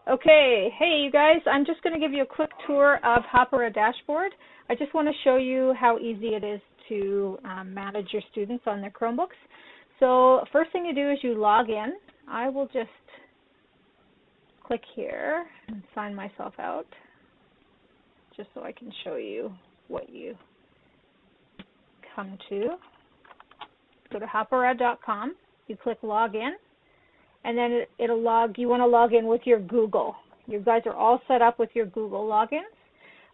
Okay, hey you guys, I'm just going to give you a quick tour of Hapara dashboard. I just want to show you how easy it is to manage your students on their Chromebooks. So first thing you do is you log in. I will just click here and sign myself out just so I can show you what you come to. Go to hapara.com, you click login, and then it'll log, you want to log in with your Google. You guys are all set up with your Google logins.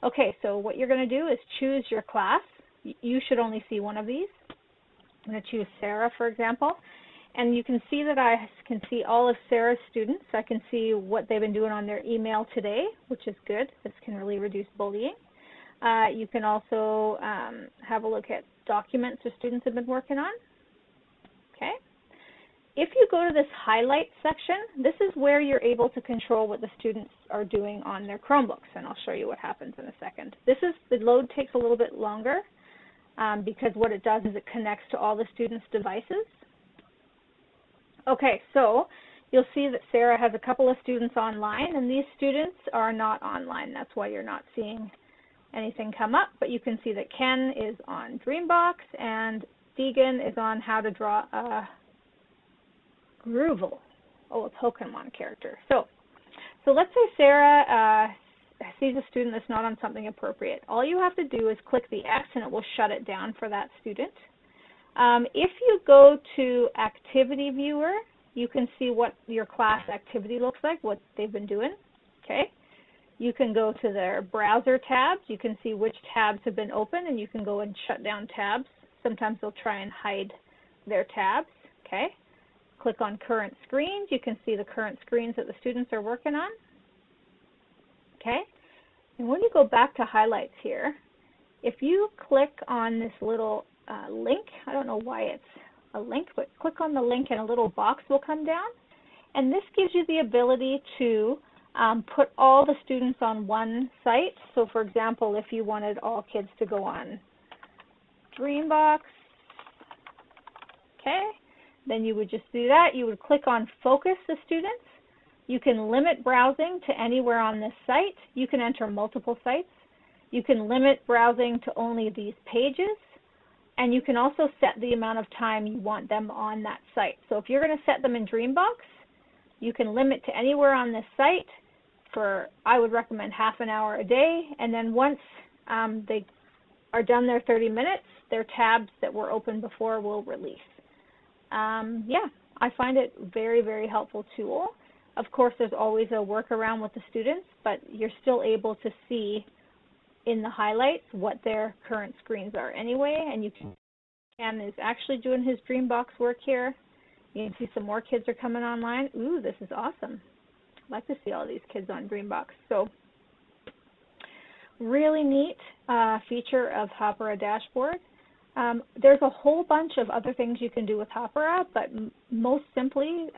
Okay, so what you're going to do is choose your class. You should only see one of these. I'm going to choose Sarah, for example. And you can see that I can see all of Sarah's students. I can see what they've been doing on their email today, which is good. This can really reduce bullying. You can also have a look at documents the students have been working on. Okay. If you go to this highlight section, this is where you're able to control what the students are doing on their Chromebooks, and I'll show you what happens in a second. The load takes a little bit longer because what it does is it connects to all the students' devices. Okay, so you'll see that Sarah has a couple of students online, and these students are not online. That's why you're not seeing anything come up, but you can see that Ken is on Dreambox and Deegan is on how to draw a Groovel, a Pokemon character. So let's say Sarah sees a student that's not on something appropriate. All you have to do is click the X and it will shut it down for that student. If you go to Activity Viewer, you can see what your class activity looks like, what they've been doing. Okay. You can go to their browser tabs. You can see which tabs have been open, and you can go and shut down tabs. Sometimes they'll try and hide their tabs. Okay. Click on current screens. You can see the current screens that the students are working on. Okay. And when you go back to highlights here, if you click on this little link, I don't know why it's a link, but click on the link and a little box will come down. And this gives you the ability to put all the students on one site. So for example, if you wanted all kids to go on Dreambox, okay, then you would just do that. You would click on Focus the Students. You can limit browsing to anywhere on this site. You can enter multiple sites. You can limit browsing to only these pages. And you can also set the amount of time you want them on that site. So if you're going to set them in Dreambox, you can limit to anywhere on this site for, I would recommend, half an hour a day. And then once they are done their 30 minutes, their tabs that were open before will release. Yeah, I find it very, very helpful tool. Of course, there's always a workaround with the students, but you're still able to see in the highlights what their current screens are anyway. And you can, Ken is actually doing his Dreambox work here. You can see some more kids are coming online. Ooh, this is awesome. I'd like to see all these kids on Dreambox. So really neat feature of Hapara dashboard. There's a whole bunch of other things you can do with Hapara, but most simply,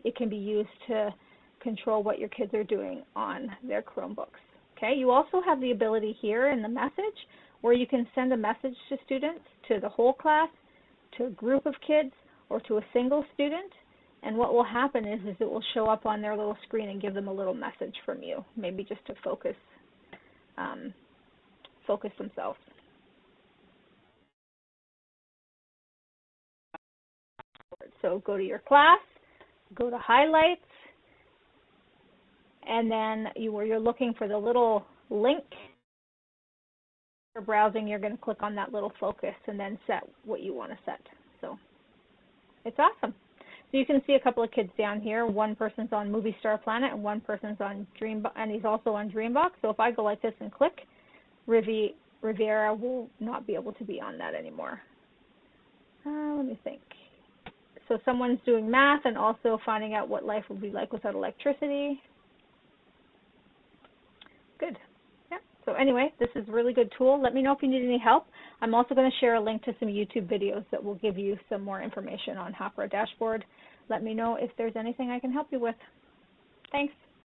it can be used to control what your kids are doing on their Chromebooks. Okay, you also have the ability here in the message where you can send a message to students, to the whole class, to a group of kids, or to a single student. And what will happen is it will show up on their little screen and give them a little message from you, maybe just to focus themselves. So go to your class, go to highlights, and then where you're looking for the little link for browsing, you're going to click on that little focus and then set what you want to set. So it's awesome. So you can see a couple of kids down here. One person's on Movie Star Planet and one person's on Dreambox, and he's also on Dreambox. So if I go like this and click, Riviera will not be able to be on that anymore. Let me think. So someone's doing math and also finding out what life would be like without electricity. Good. Yeah. So anyway, this is a really good tool. Let me know if you need any help. I'm also going to share a link to some YouTube videos that will give you some more information on Hapara dashboard. Let me know if there's anything I can help you with. Thanks.